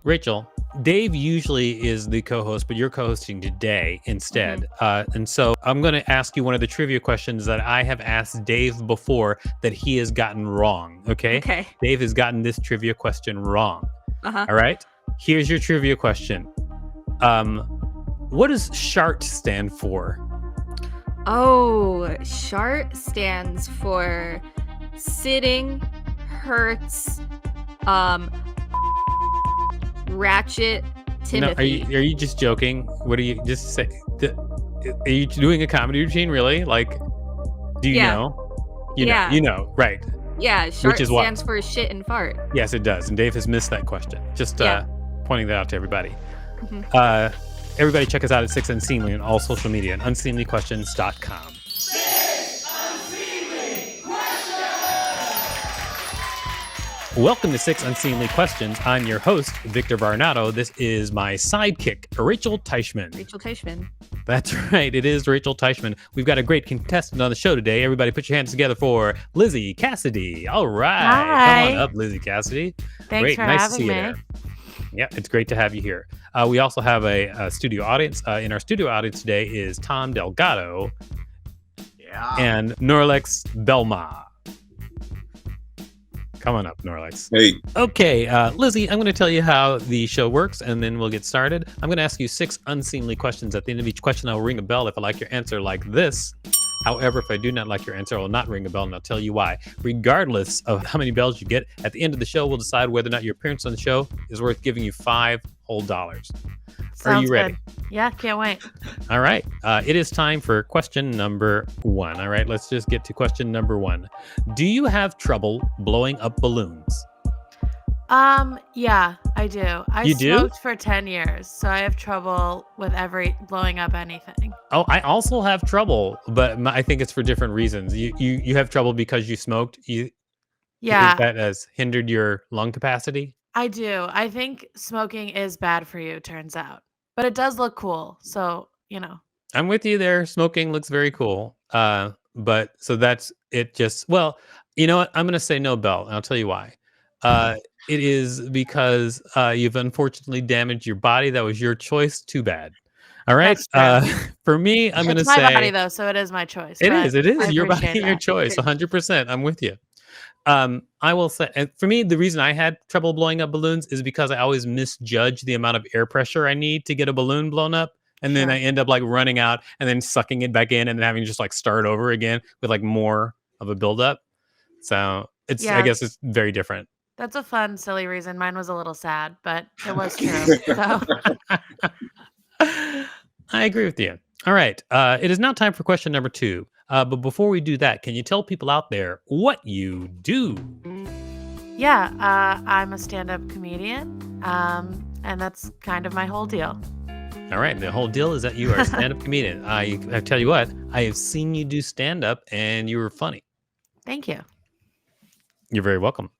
Rachel, Dave usually is the co-host, but you're co-hosting today instead. And so I'm going to ask you one of the trivia questions that I have asked Dave before that he has gotten wrong. Okay. Okay. Dave has gotten this trivia question wrong. Uh-huh. All right. Here's your trivia question. What does SHART stand for? Oh, SHART stands for sitting, hurts, ratchet, Timothy. No, are you just joking? What are you just say? Are you doing a comedy routine? Really? Like, do you know? You know, right? Yeah, SHART Which is stands for shit and fart. Yes, it does. And Dave has missed that question. Just pointing that out to everybody. Everybody check us out at 6 Unseemly on all social media and unseemlyquestions.com. 6 Unseemly Questions! Welcome to 6 Unseemly Questions. I'm your host, Victor Varnado. This is my sidekick, Rachel Teichman. Rachel Teichman. That's right. It is Rachel Teichman. We've got a great contestant on the show today. Everybody put your hands together for Lizzy Cassidy. All right. Hi. Come on up, Lizzy Cassidy. Thanks great. for Nice having to see you me. there. Yeah, it's great to have you here. We also have a studio audience. In our studio audience today is Tom Delgado and Norlex Belma. Come on up, Norlex. Hey. Okay, Lizzy, I'm going to tell you how the show works, and then we'll get started. I'm going to ask you 6 unseemly questions. At the end of each question, I will ring a bell if I like your answer like this. However, if I do not like your answer, I will not ring a bell, and I'll tell you why. Regardless of how many bells you get, at the end of the show, we'll decide whether or not your appearance on the show is worth giving you $5 whole. Are you ready? Good. Yeah, can't wait. All right. It is time for question number 1. All right, let's just get to question number 1. Do you have trouble blowing up balloons? Yeah, I do. I do? smoked for 10 years, so I have trouble with blowing up anything. Oh, I also have trouble, but I think it's for different reasons. You have trouble because you smoked? Yeah, That has hindered your lung capacity? I do. I think smoking is bad for you, turns out. But it does look cool, so, I'm with you there. Smoking looks very cool. But so that's it. Well, you know what? I'm going to say no bell, and I'll tell you why. It is because you've unfortunately damaged your body. That was your choice. Too bad. All right. For me, I'm going to say it's my body though, so it is my choice. It is your body, appreciate your that. choice. 100%. I'm with you. I will say, and for me, the reason I had trouble blowing up balloons is because I always misjudge the amount of air pressure I need to get a balloon blown up. And then I end up like running out and then sucking it back in and then having to just like start over again with like more of a buildup. So I guess it's very different. That's a fun, silly reason. Mine was a little sad, but it was true. So. I agree with you. All right. It is now time for question number 2. But before we do that, can you tell people out there what you do? Yeah, I'm a stand-up comedian, and that's kind of my whole deal. All right. The whole deal is that you are a stand-up comedian. I tell you what, I have seen you do stand-up, and you were funny. Thank you. You're very welcome.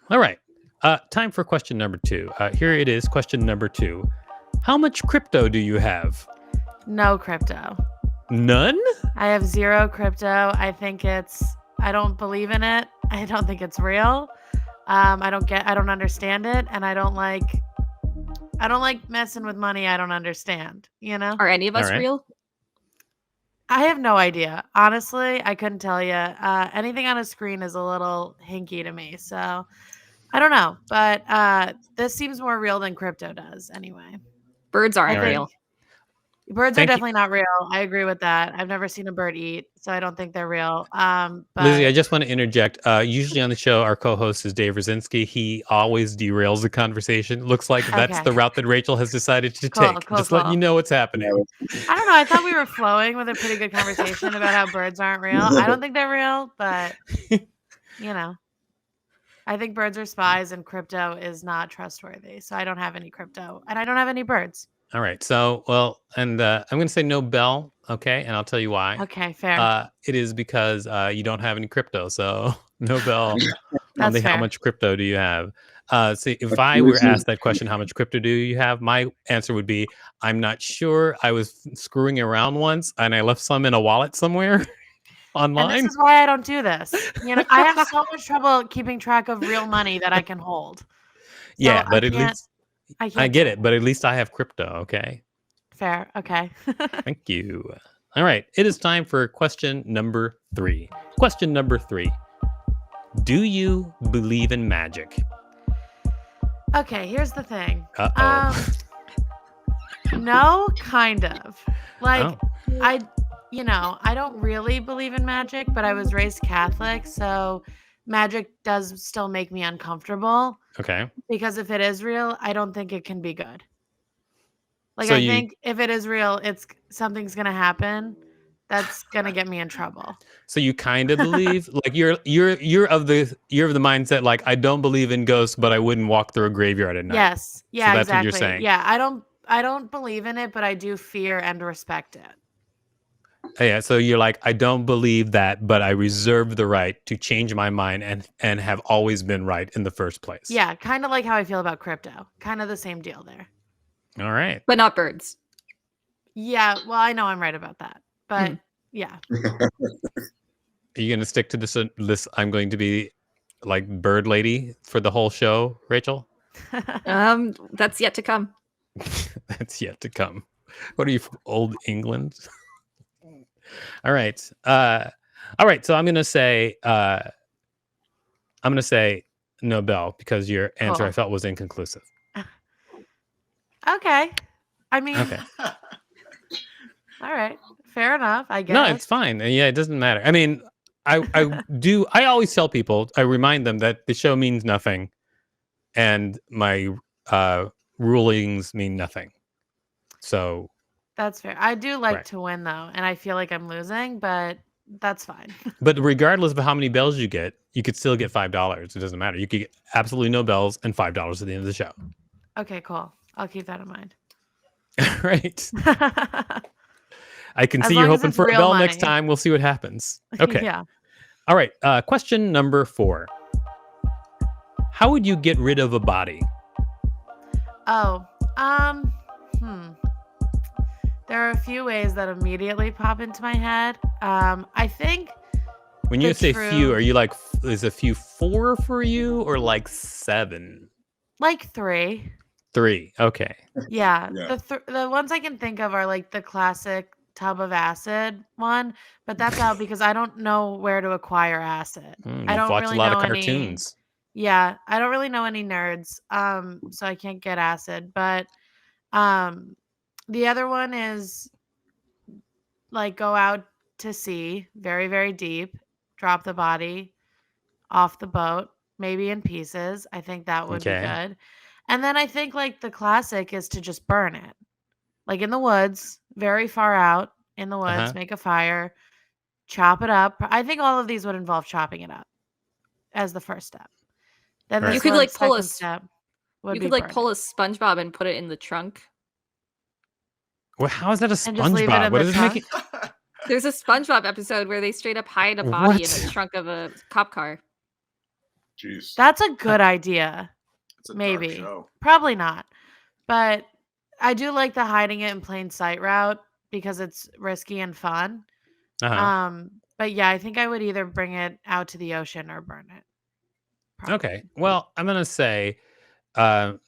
All right. Time for question number 2. Here it is, question number 2. How much crypto do you have? No crypto. None? I have 0 crypto. I don't believe in it. I don't think it's real. I don't understand it. And I don't like messing with money I don't understand, Are any of us real? I have no idea. Honestly, I couldn't tell you. Anything on a screen is a little hinky to me. So I don't know. But this seems more real than crypto does anyway. Birds aren't real. Birds are definitely not real. I agree with that. I've never seen a bird eat, so I don't think they're real. But Lizzy, I just want to interject. Usually on the show, our co-host is Dave Rosinski. He always derails the conversation. Looks like that's the route that Rachel has decided to take. Just letting you know what's happening. I don't know. I thought we were flowing with a pretty good conversation about how birds aren't real. I don't think they're real, but I think birds are spies and crypto is not trustworthy. So I don't have any crypto and I don't have any birds. All right. So, I'm going to say no bell. Okay. And I'll tell you why. Okay. Fair. It is because you don't have any crypto. So no bell. That's fair. How much crypto do you have? See, if I were asked that question, how much crypto do you have? My answer would be, I'm not sure. I was screwing around once and I left some in a wallet somewhere. And this online. is why I don't do this. I have so much trouble keeping track of real money that I can hold. Yeah, So but I at can't. least I can't I get do it. But at least I have crypto. Okay. Fair. Okay. Thank you. All right. It is time for question number 3. Question number 3. Do you believe in magic? Okay. Here's the thing. Uh-oh. No, kind of. Like, Oh. I don't really believe in magic, but I was raised Catholic, so magic does still make me uncomfortable Okay. because if it is real, I don't think it can be good. Like, So I you think if it is real, something's gonna happen that's gonna get me in trouble. so you kind of believe, like you're of the mindset like I don't believe in ghosts, but I wouldn't walk through a graveyard at night. Yes. So Yeah, that's what you're exactly. saying. Yeah, I don't believe in it, but I do fear and respect it. Yeah, so you're like, I don't believe that, but I reserve the right to change my mind and have always been right in the first place. Yeah, kind of like how I feel about crypto. Kind of the same deal there. All right. But not birds. Yeah, well, I know I'm right about that. But yeah. Are you going to stick to this I'm going to be like bird lady for the whole show, Rachel? That's yet to come. That's yet to come. What are you from old England? All right. All right. So I'm gonna say no, Bell, because your answer I felt was inconclusive. Okay. I mean, Okay. all right. Fair enough, I guess. No, it's fine. Yeah, it doesn't matter. I mean, I always tell people, I remind them that the show means nothing and my rulings mean nothing. So That's fair. I do like Right. to win though, and I feel like I'm losing, but that's fine. But regardless of how many bells you get, you could still get $5. It doesn't matter. You could get absolutely no bells and $5 at the end of the show. Okay, cool. I'll keep that in mind. Right. I can As see you're long as hoping it's for a real bell money. next time. We'll see what happens. Okay. Yeah. All right. Question number 4. How would you get rid of a body? Oh, there are a few ways that immediately pop into my head. I think When you The say true- few, are you like, is a few 4 for you or like 7? like 3. 3. Okay. Yeah. Yeah. The ones I can think of are like the classic tub of acid one, but that's out because I don't know where to acquire acid. I You've don't watched really a lot of know any- cartoons. Yeah, I don't really know any nerds, so I can't get acid. But the other one is like go out to sea, very, very deep, drop the body off the boat, maybe in pieces. I think that would be Okay. good. And then I think like the classic is to just burn it, like in the woods, very far out in the woods, Uh-huh. make a fire, chop it up. I think all of these would involve chopping it up as the first step. Then Right. this You could, one, like, pull a second s- step would You be could like burn pull it. a SpongeBob and put it in the trunk. Well, how is that a And just leave it SpongeBob? in What the is trunk? making? There's a SpongeBob episode where they straight up hide a body in What? the trunk of a cop car. Jeez. That's a good idea. It's a dark maybe. show. Probably not. But I do like the hiding it in plain sight route because it's risky and fun. Uh-huh. But yeah, I think I would either bring it out to the ocean or burn it. Probably. Okay. Well, I'm gonna say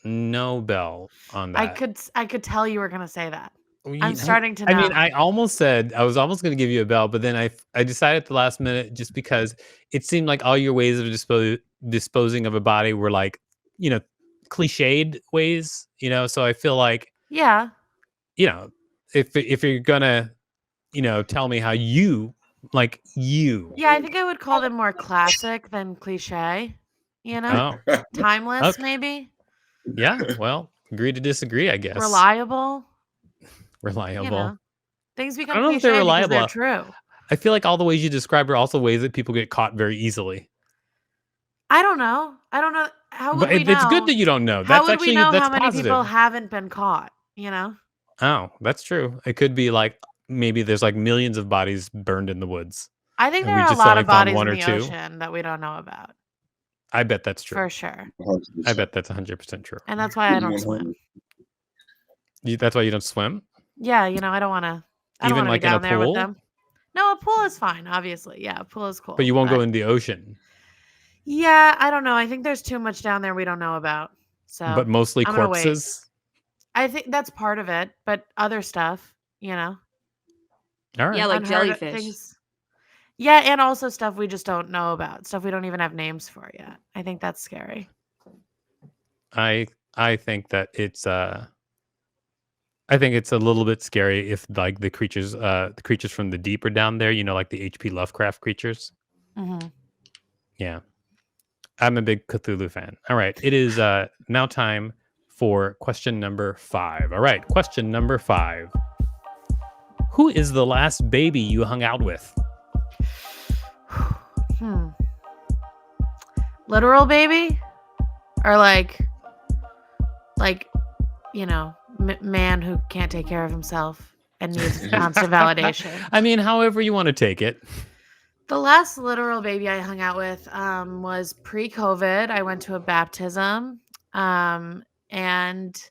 no bell on that. I could tell you were gonna say that. Well, I'm starting to I mean, know. I was almost going to give you a bell, but then I decided at the last minute just because it seemed like all your ways of disposing of a body were like, cliched ways, so I feel like, Yeah. if you're gonna, tell me how you Yeah, I think I would call them more classic than cliche. oh Timeless, Okay. maybe. yeah, well, agree to disagree, I guess. Reliable. Reliable. Things I become don't know if cliche they're because they're reliable. true. I feel like all the ways you describe are also ways that people get caught very easily. I don't know. How would But we know? it's good that you don't know. How That's would actually we know that's how many positive. people haven't been caught? Oh, that's true. It could be like maybe there's like millions of bodies burned in the woods. I think And there we are a just lot only of found bodies one in or the two? ocean that we don't know about. I bet that's true. For sure. 100%. I bet that's 100% true. And that's why I don't swim. That's why you don't swim? Yeah, I don't want to. I don't Even want to like be in a down there with pool? them. No, a pool is fine, obviously. Yeah, a pool is cool. But you won't go in the ocean. Yeah, I don't know. I think there's too much down there we don't know about. So But mostly I'm gonna wait. corpses. I think that's part of it, but other stuff, All right. Yeah, like unheard jellyfish. things. Yeah, and also stuff we just don't know about. Stuff we don't even have names for yet. I think that's scary. I think that it's I think it's a little bit scary if like the creatures from the deep are down there, like the H.P. Lovecraft creatures. Mm-hmm. Yeah. I'm a big Cthulhu fan. All right. It is now time for question number 5. All right. Question number 5. Who is the last baby you hung out with? Literal baby? Or like man who can't take care of himself and needs constant validation. I mean, however you want to take it. The last literal baby I hung out with was pre-COVID. I went to a baptism and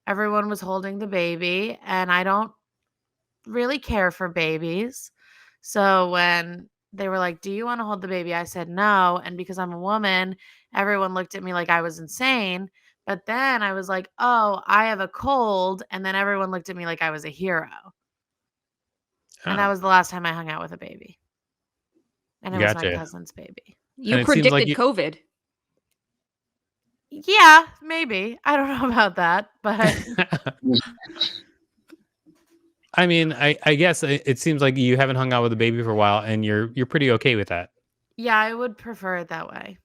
everyone was holding the baby, and I don't really care for babies. So when they were like, "Do you want to hold the baby?" I said no. And because I'm a woman, everyone looked at me like I was insane. But then I was like, "Oh, I have a cold." And then everyone looked at me like I was a hero. And that was the last time I hung out with a baby. And it was my cousin's baby. You predicted COVID. Yeah, maybe. I don't know about that, but I mean, I guess it seems like you haven't hung out with a baby for a while, and you're pretty okay with that. Yeah, I would prefer it that way.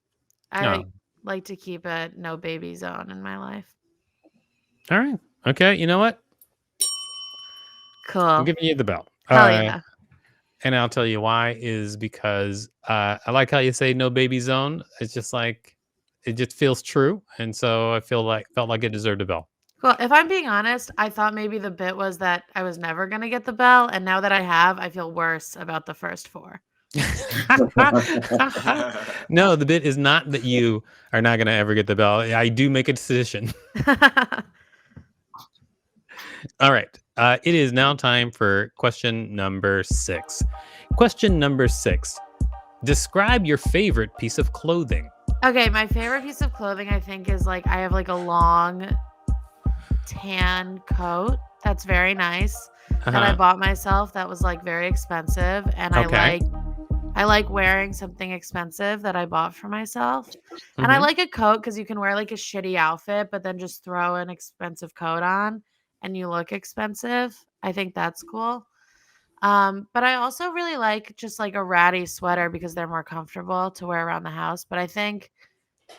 I like to keep a no baby zone in my life. All right. Okay. You know what? Cool. I'm giving you the bell. Hell yeah. And I'll tell you why is because I like how you say no baby zone. It's just like it just feels true, and so I felt like it deserved a bell. Cool. If I'm being honest, I thought maybe the bit was that I was never gonna get the bell, and now that I have, I feel worse about the first 4. No, the bit is not that you are not gonna ever get the bell. I do make a decision. All right. It is now time for question number 6. Question number 6. Describe your favorite piece of clothing. Okay, my favorite piece of clothing, I think, is like I have like a long tan coat that's very nice that I bought myself. That was like very expensive, and I like wearing something expensive that I bought for myself. And I like a coat because you can wear like a shitty outfit, but then just throw an expensive coat on and you look expensive. I think that's cool. But I also really like just like a ratty sweater because they're more comfortable to wear around the house. But I think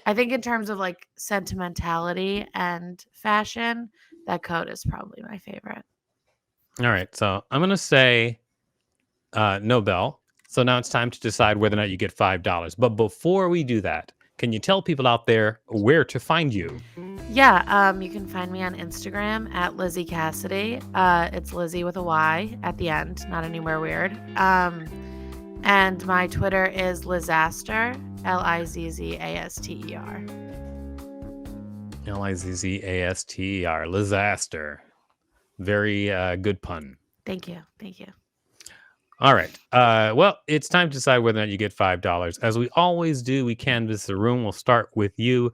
in terms of like sentimentality and fashion, that coat is probably my favorite. All right. So I'm going to say no bell. So now it's time to decide whether or not you get $5. But before we do that, can you tell people out there where to find you? Yeah, you can find me on Instagram at Lizzy Cassidy. It's Lizzy with a Y at the end, not anywhere weird. And my Twitter is Lizaster, Lizzzaster. Lizzzaster, Lizaster. Very good pun. Thank you. All right. Well, it's time to decide whether or not you get $5. As we always do, we canvass the room. We'll start with you.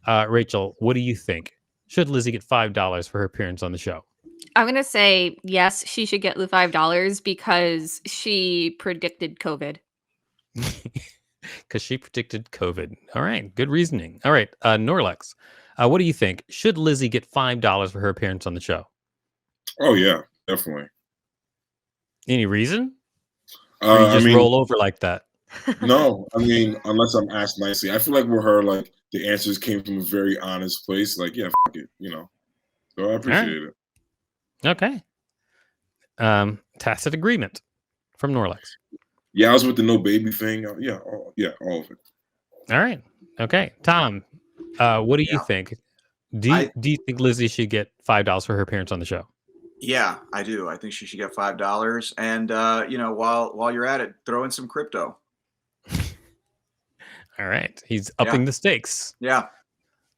Rachel, what do you think? Should Lizzy get $5 for her appearance on the show? I'm going to say yes, she should get the $5 because she predicted COVID. Because she predicted COVID. All right. Good reasoning. All right. Norlex, what do you think? Should Lizzy get $5 for her appearance on the show? Oh, yeah, definitely. Any reason? Or you just roll over like that? No, I mean, unless I'm asked nicely. I feel like with her, like, the answers came from a very honest place. Like, yeah, f it, So I appreciate it. Okay. Tacit agreement from Norlex. Yeah, I was with the no baby thing. Yeah, all of it. All right. Okay. Tom, what do you think? Do you think Lizzy should get $5 for her appearance on the show? Yeah, I do. I think she should get $5. And while you're at it, throw in some crypto. All right. He's upping the stakes. Yeah.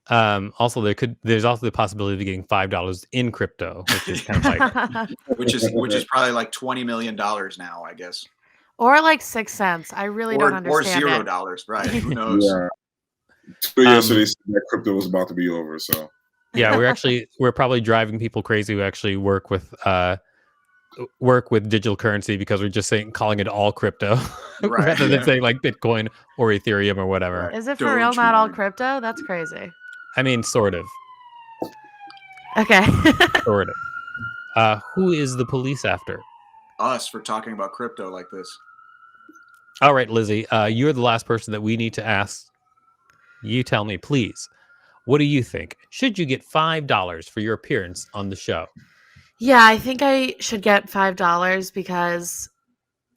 Also, there's also the possibility of getting $5 in crypto, which is kind of like which is probably like $20 million now, I guess. Or like 6 cents. I really don't Or understand it. $0, right? Who knows? Yeah. Twitter yesterday said that crypto was about to be over. So Yeah, we're probably driving people crazy who actually work with digital currency because we're just calling it all crypto Right. rather than Yeah. saying like Bitcoin or Ethereum or whatever. Right. Is it for real not all Dogecoin. crypto? That's crazy. I mean, sort of. Okay. Sort of. Who is the police after? Us for talking about crypto like this. All right, Lizzy, you're the last person that we need to ask. You tell me, please. What do you think? Should you get $5 for your appearance on the show? Yeah, I think I should get $5 because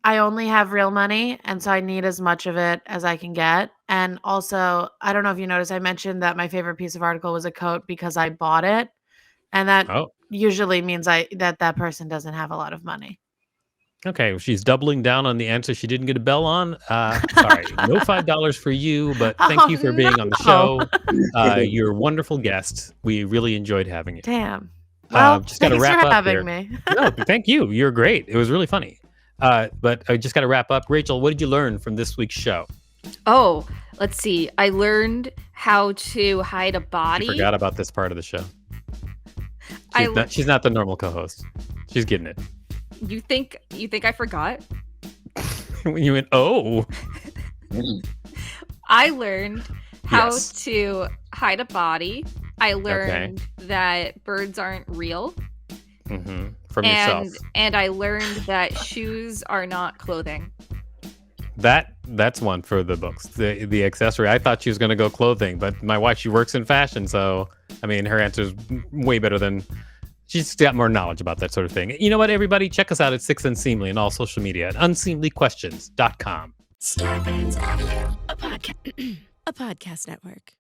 I only have real money, and so I need as much of it as I can get. And also, I don't know if you noticed, I mentioned that my favorite piece of article was a coat because I bought it, and that Oh, usually means that person doesn't have a lot of money. okay. Well, she's doubling down on the answer she didn't get a bell on. Sorry, no $5 for you, but thank you for being on the show. You're a wonderful guest. We really enjoyed having you. Damn. Well, Just got to thanks wrap for up having here. me. No, thank you. You're great. It was really funny. But I just got to wrap up. Rachel, what did you learn from this week's show? Oh, let's see. I learned how to hide a body. I forgot about this part of the show. She's not the normal co-host. She's getting it. You think I forgot? When you went, oh. I learned how Yes. to hide a body. I learned that birds aren't real. From yourself. And I learned that shoes are not clothing. That's one for the books. The accessory. I thought she was going to go clothing, but my wife, she works in fashion, so I mean, her answer is way better than. She's got more knowledge about that sort of thing. You know what, everybody? Check us out at Six Unseemly and all social media at unseemlyquestions.com. Starburns Audio, a podcast network.